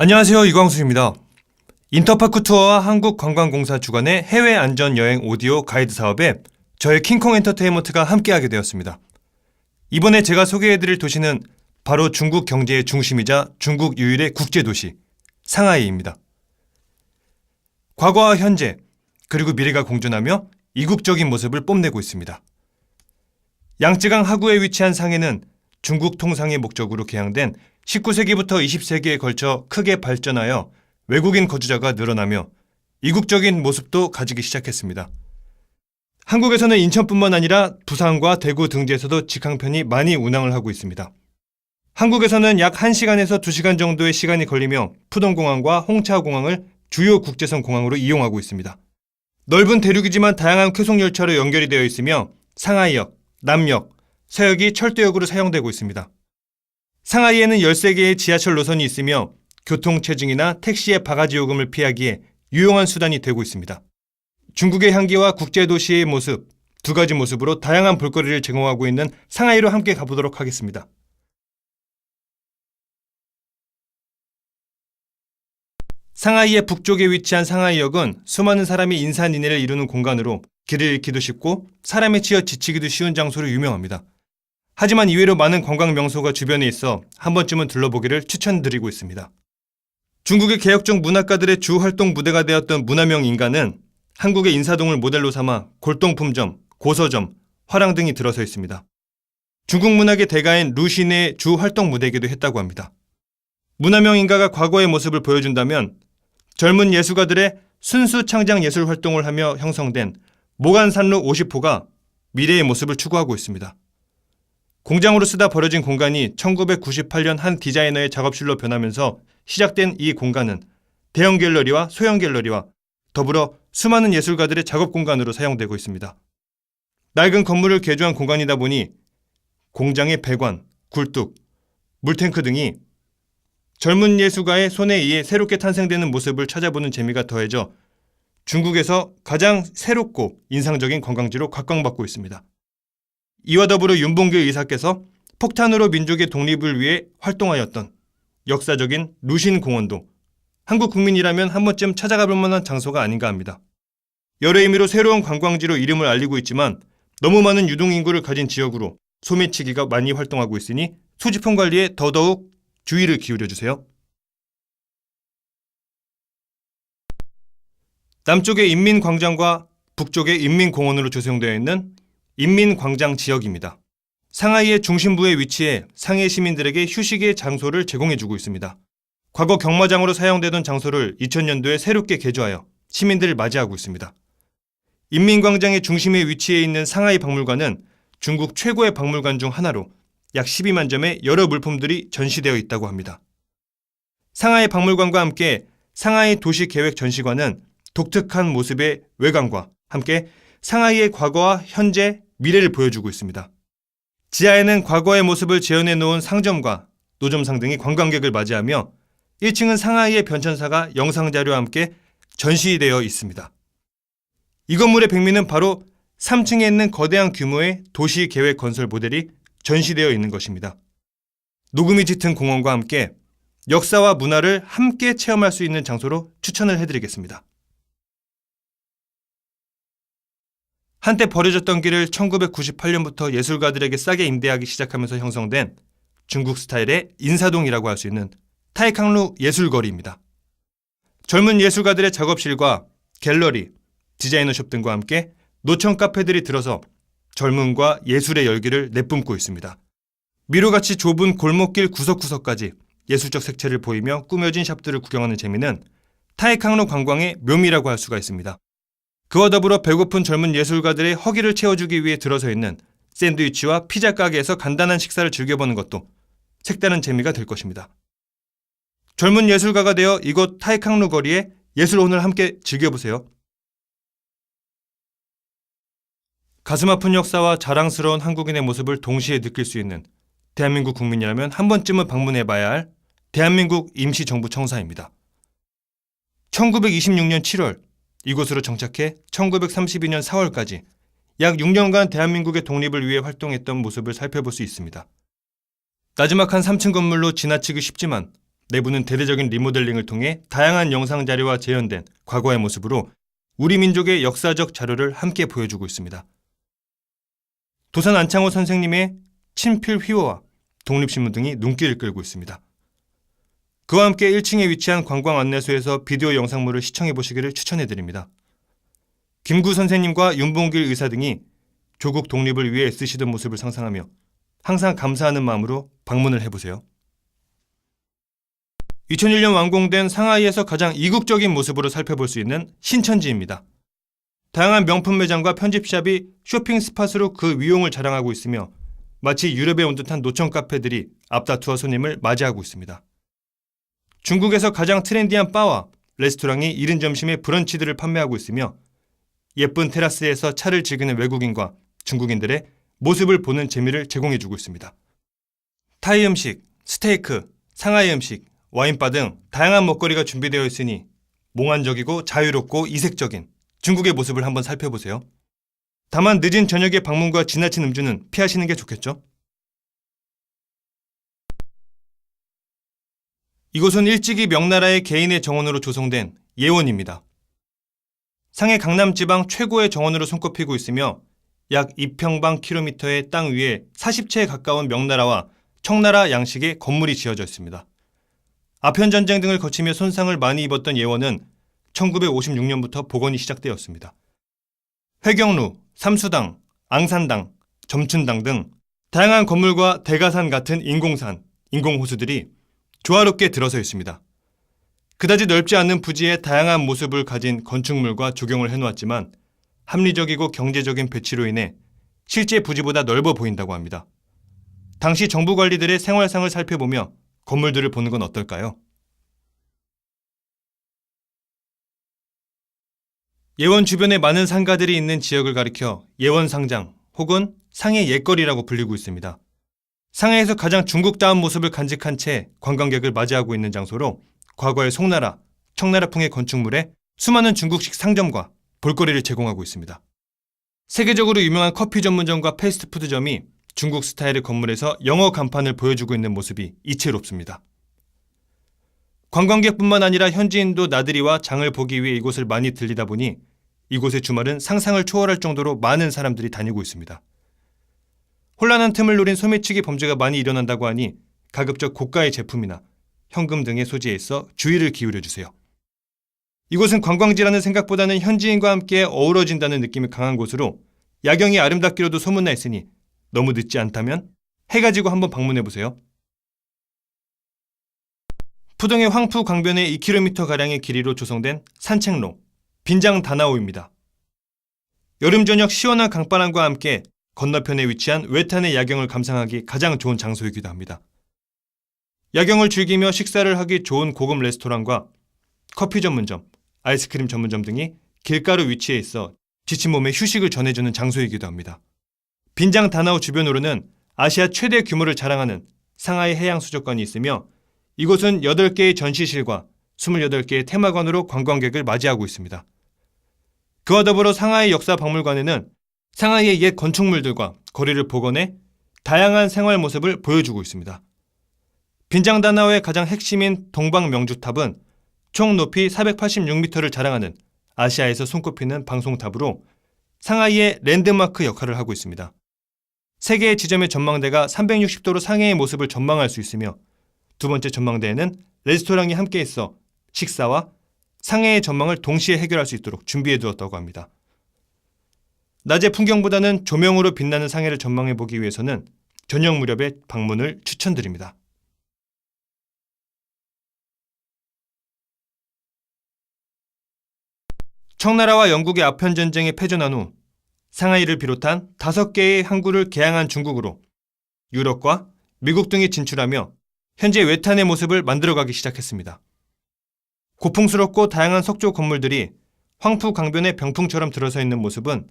안녕하세요, 이광수입니다. 인터파크 투어와 한국관광공사 주관의 해외 안전여행 오디오 가이드 사업에 저희 킹콩 엔터테인먼트가 함께하게 되었습니다. 이번에 제가 소개해드릴 도시는 바로 중국 경제의 중심이자 중국 유일의 국제도시 상하이입니다. 과거와 현재 그리고 미래가 공존하며 이국적인 모습을 뽐내고 있습니다. 양쯔강 하구에 위치한 상해는 중국 통상의 목적으로 개항된 19세기부터 20세기에 걸쳐 크게 발전하여 외국인 거주자가 늘어나며 이국적인 모습도 가지기 시작했습니다. 한국에서는 인천뿐만 아니라 부산과 대구 등지에서도 직항편이 많이 운항을 하고 있습니다. 한국에서는 약 1시간에서 2시간 정도의 시간이 걸리며 푸동공항과 홍차공항을 주요 국제선 공항으로 이용하고 있습니다. 넓은 대륙이지만 다양한 쾌속열차로 연결이 되어 있으며 상하이역, 남역, 서역이 철도역으로 사용되고 있습니다. 상하이에는 13개의 지하철 노선이 있으며 교통체증이나 택시의 바가지 요금을 피하기에 유용한 수단이 되고 있습니다. 중국의 향기와 국제도시의 모습, 두 가지 모습으로 다양한 볼거리를 제공하고 있는 상하이로 함께 가보도록 하겠습니다. 상하이의 북쪽에 위치한 상하이역은 수많은 사람이 인산인해를 이루는 공간으로 길을 잃기도 쉽고 사람에 치여 지치기도 쉬운 장소로 유명합니다. 하지만 이외로 많은 관광 명소가 주변에 있어 한 번쯤은 둘러보기를 추천드리고 있습니다. 중국의 개혁적 문학가들의 주 활동 무대가 되었던 문화명 인가는 한국의 인사동을 모델로 삼아 골동품점, 고서점, 화랑 등이 들어서 있습니다. 중국 문학의 대가인 루신의 주 활동 무대이기도 했다고 합니다. 문화명 인가가 과거의 모습을 보여준다면 젊은 예술가들의 순수 창작 예술 활동을 하며 형성된 모간산로 50호가 미래의 모습을 추구하고 있습니다. 공장으로 쓰다 버려진 공간이 1998년 한 디자이너의 작업실로 변하면서 시작된 이 공간은 대형 갤러리와 소형 갤러리와 더불어 수많은 예술가들의 작업 공간으로 사용되고 있습니다. 낡은 건물을 개조한 공간이다 보니 공장의 배관, 굴뚝, 물탱크 등이 젊은 예술가의 손에 의해 새롭게 탄생되는 모습을 찾아보는 재미가 더해져 중국에서 가장 새롭고 인상적인 관광지로 각광받고 있습니다. 이와 더불어 윤봉길 의사께서 폭탄으로 민족의 독립을 위해 활동하였던 역사적인 루신공원도 한국 국민이라면 한 번쯤 찾아가 볼 만한 장소가 아닌가 합니다. 여러 의미로 새로운 관광지로 이름을 알리고 있지만 너무 많은 유동인구를 가진 지역으로 소매치기가 많이 활동하고 있으니 소지품 관리에 더더욱 주의를 기울여주세요. 남쪽의 인민광장과 북쪽의 인민공원으로 조성되어 있는 인민광장 지역입니다. 상하이의 중심부에 위치해 상해 시민들에게 휴식의 장소를 제공해주고 있습니다. 과거 경마장으로 사용되던 장소를 2000년도에 새롭게 개조하여 시민들을 맞이하고 있습니다. 인민광장의 중심에 위치해 있는 상하이 박물관은 중국 최고의 박물관 중 하나로 약 12만 점의 여러 물품들이 전시되어 있다고 합니다. 상하이 박물관과 함께 상하이 도시계획전시관은 독특한 모습의 외관과 함께 상하이의 과거와 현재, 미래를 보여주고 있습니다. 지하에는 과거의 모습을 재현해 놓은 상점과 노점상 등이 관광객을 맞이하며 1층은 상하이의 변천사가 영상자료와 함께 전시되어 있습니다. 이 건물의 백미는 바로 3층에 있는 거대한 규모의 도시계획 건설 모델이 전시되어 있는 것입니다. 녹음이 짙은 공원과 함께 역사와 문화를 함께 체험할 수 있는 장소로 추천을 해드리겠습니다. 한때 버려졌던 길을 1998년부터 예술가들에게 싸게 임대하기 시작하면서 형성된 중국 스타일의 인사동이라고 할 수 있는 타이캉루 예술거리입니다. 젊은 예술가들의 작업실과 갤러리, 디자이너숍 등과 함께 노천 카페들이 들어서 젊음과 예술의 열기를 내뿜고 있습니다. 미로같이 좁은 골목길 구석구석까지 예술적 색채를 보이며 꾸며진 샵들을 구경하는 재미는 타이캉루 관광의 묘미라고 할 수가 있습니다. 그와 더불어 배고픈 젊은 예술가들의 허기를 채워주기 위해 들어서 있는 샌드위치와 피자 가게에서 간단한 식사를 즐겨보는 것도 색다른 재미가 될 것입니다. 젊은 예술가가 되어 이곳 타이캉루 거리에 예술혼을 함께 즐겨보세요. 가슴 아픈 역사와 자랑스러운 한국인의 모습을 동시에 느낄 수 있는 대한민국 국민이라면 한 번쯤은 방문해봐야 할 대한민국 임시정부청사입니다. 1926년 7월 이곳으로 정착해 1932년 4월까지 약 6년간 대한민국의 독립을 위해 활동했던 모습을 살펴볼 수 있습니다. 나지막한 3층 건물로 지나치기 쉽지만 내부는 대대적인 리모델링을 통해 다양한 영상 자료와 재현된 과거의 모습으로 우리 민족의 역사적 자료를 함께 보여주고 있습니다. 도산 안창호 선생님의 친필 휘호와 독립신문 등이 눈길을 끌고 있습니다. 그와 함께 1층에 위치한 관광 안내소에서 비디오 영상물을 시청해 보시기를 추천해드립니다. 김구 선생님과 윤봉길 의사 등이 조국 독립을 위해 애쓰시던 모습을 상상하며 항상 감사하는 마음으로 방문을 해보세요. 2001년 완공된 상하이에서 가장 이국적인 모습으로 살펴볼 수 있는 신천지입니다. 다양한 명품 매장과 편집샵이 쇼핑 스팟으로 그 위용을 자랑하고 있으며 마치 유럽에 온 듯한 노천 카페들이 앞다투어 손님을 맞이하고 있습니다. 중국에서 가장 트렌디한 바와 레스토랑이 이른 점심에 브런치들을 판매하고 있으며 예쁜 테라스에서 차를 즐기는 외국인과 중국인들의 모습을 보는 재미를 제공해주고 있습니다. 타이 음식, 스테이크, 상하이 음식, 와인바 등 다양한 먹거리가 준비되어 있으니 몽환적이고 자유롭고 이색적인 중국의 모습을 한번 살펴보세요. 다만 늦은 저녁의 방문과 지나친 음주는 피하시는 게 좋겠죠? 이곳은 일찍이 명나라의 개인의 정원으로 조성된 예원입니다. 상해 강남 지방 최고의 정원으로 손꼽히고 있으며 약 2평방킬로미터의 땅 위에 40채에 가까운 명나라와 청나라 양식의 건물이 지어져 있습니다. 아편전쟁 등을 거치며 손상을 많이 입었던 예원은 1956년부터 복원이 시작되었습니다. 회경루, 삼수당, 앙산당, 점춘당 등 다양한 건물과 대가산 같은 인공산, 인공호수들이 조화롭게 들어서 있습니다. 그다지 넓지 않은 부지에 다양한 모습을 가진 건축물과 조경을 해놓았지만 합리적이고 경제적인 배치로 인해 실제 부지보다 넓어 보인다고 합니다. 당시 정부 관리들의 생활상을 살펴보며 건물들을 보는 건 어떨까요? 예원 주변에 많은 상가들이 있는 지역을 가리켜 예원상장 혹은 상해 옛거리라고 불리고 있습니다. 상해에서 가장 중국다운 모습을 간직한 채 관광객을 맞이하고 있는 장소로 과거의 송나라, 청나라풍의 건축물에 수많은 중국식 상점과 볼거리를 제공하고 있습니다. 세계적으로 유명한 커피 전문점과 패스트푸드점이 중국 스타일의 건물에서 영어 간판을 보여주고 있는 모습이 이채롭습니다. 관광객뿐만 아니라 현지인도 나들이와 장을 보기 위해 이곳을 많이 들리다 보니 이곳의 주말은 상상을 초월할 정도로 많은 사람들이 다니고 있습니다. 혼란한 틈을 노린 소매치기 범죄가 많이 일어난다고 하니 가급적 고가의 제품이나 현금 등의 소지에 있어 주의를 기울여 주세요. 이곳은 관광지라는 생각보다는 현지인과 함께 어우러진다는 느낌이 강한 곳으로 야경이 아름답기로도 소문나 있으니 너무 늦지 않다면 해가 지고 한번 방문해보세요. 푸동의 황푸 강변의 2km가량의 길이로 조성된 산책로, 빈장 다나오입니다. 여름 저녁 시원한 강바람과 함께 건너편에 위치한 외탄의 야경을 감상하기 가장 좋은 장소이기도 합니다. 야경을 즐기며 식사를 하기 좋은 고급 레스토랑과 커피 전문점, 아이스크림 전문점 등이 길가로 위치해 있어 지친 몸에 휴식을 전해주는 장소이기도 합니다. 빈장 다나오 주변으로는 아시아 최대 규모를 자랑하는 상하이 해양수족관이 있으며 이곳은 8개의 전시실과 28개의 테마관으로 관광객을 맞이하고 있습니다. 그와 더불어 상하이 역사박물관에는 상하이의 옛 건축물들과 거리를 복원해 다양한 생활 모습을 보여주고 있습니다. 빈장 다나오의 가장 핵심인 동방명주탑은 총 높이 486m를 자랑하는 아시아에서 손꼽히는 방송탑으로 상하이의 랜드마크 역할을 하고 있습니다. 3개의 지점의 전망대가 360도로 상해의 모습을 전망할 수 있으며 두 번째 전망대에는 레스토랑이 함께 있어 식사와 상해의 전망을 동시에 해결할 수 있도록 준비해 두었다고 합니다. 낮의 풍경보다는 조명으로 빛나는 상해를 전망해 보기 위해서는 저녁 무렵에 방문을 추천드립니다. 청나라와 영국의 아편전쟁에 패전한 후 상하이를 비롯한 5개의 항구를 개항한 중국으로 유럽과 미국 등이 진출하며 현재 외탄의 모습을 만들어가기 시작했습니다. 고풍스럽고 다양한 석조 건물들이 황푸 강변의 병풍처럼 들어서 있는 모습은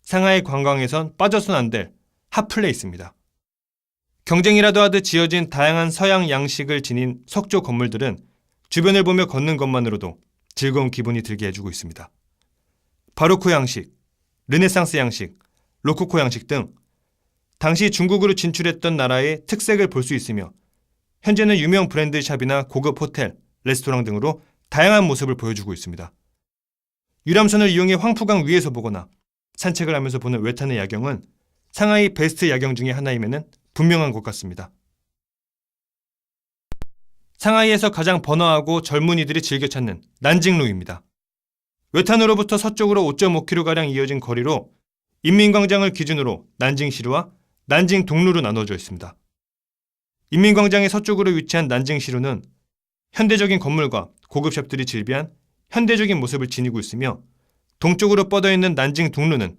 상하이 관광에선 빠져선 안 될 핫플레이스입니다. 경쟁이라도 하듯 지어진 다양한 서양 양식을 지닌 석조 건물들은 주변을 보며 걷는 것만으로도 즐거운 기분이 들게 해주고 있습니다. 바로크 양식, 르네상스 양식, 로코코 양식 등 당시 중국으로 진출했던 나라의 특색을 볼 수 있으며 현재는 유명 브랜드 샵이나 고급 호텔, 레스토랑 등으로 다양한 모습을 보여주고 있습니다. 유람선을 이용해 황푸강 위에서 보거나 산책을 하면서 보는 외탄의 야경은 상하이 베스트 야경 중의 하나임에는 분명한 것 같습니다. 상하이에서 가장 번화하고 젊은이들이 즐겨 찾는 난징루입니다. 외탄으로부터 서쪽으로 5.5km가량 이어진 거리로 인민광장을 기준으로 난징시루와 난징동루로 나눠져 있습니다. 인민광장의 서쪽으로 위치한 난징시루는 현대적인 건물과 고급 샵들이 즐비한 현대적인 모습을 지니고 있으며 동쪽으로 뻗어있는 난징동루는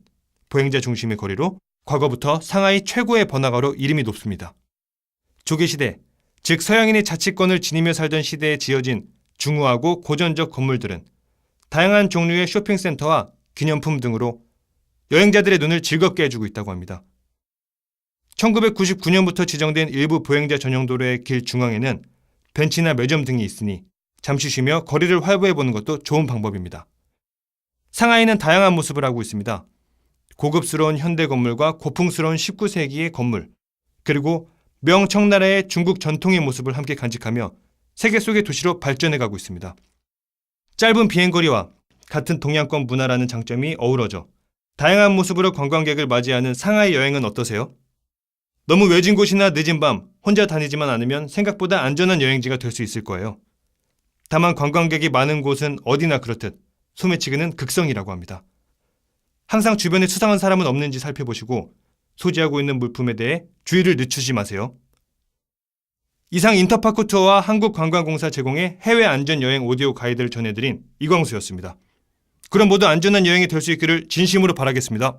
보행자 중심의 거리로 과거부터 상하이 최고의 번화가로 이름이 높습니다. 조개시대, 즉 서양인이 자치권을 지니며 살던 시대에 지어진 중후하고 고전적 건물들은 다양한 종류의 쇼핑센터와 기념품 등으로 여행자들의 눈을 즐겁게 해주고 있다고 합니다. 1999년부터 지정된 일부 보행자 전용 도로의 길 중앙에는 벤치나 매점 등이 있으니 잠시 쉬며 거리를 활보해보는 것도 좋은 방법입니다. 상하이는 다양한 모습을 하고 있습니다. 고급스러운 현대 건물과 고풍스러운 19세기의 건물, 그리고 명청나라의 중국 전통의 모습을 함께 간직하며 세계 속의 도시로 발전해가고 있습니다. 짧은 비행거리와 같은 동양권 문화라는 장점이 어우러져 다양한 모습으로 관광객을 맞이하는 상하이 여행은 어떠세요? 너무 외진 곳이나 늦은 밤 혼자 다니지만 않으면 생각보다 안전한 여행지가 될 수 있을 거예요. 다만 관광객이 많은 곳은 어디나 그렇듯 소매치기는 극성이라고 합니다. 항상 주변에 수상한 사람은 없는지 살펴보시고 소지하고 있는 물품에 대해 주의를 늦추지 마세요. 이상 인터파크 투어와 한국관광공사 제공의 해외 안전여행 오디오 가이드를 전해드린 이광수였습니다. 그럼 모두 안전한 여행이 될 수 있기를 진심으로 바라겠습니다.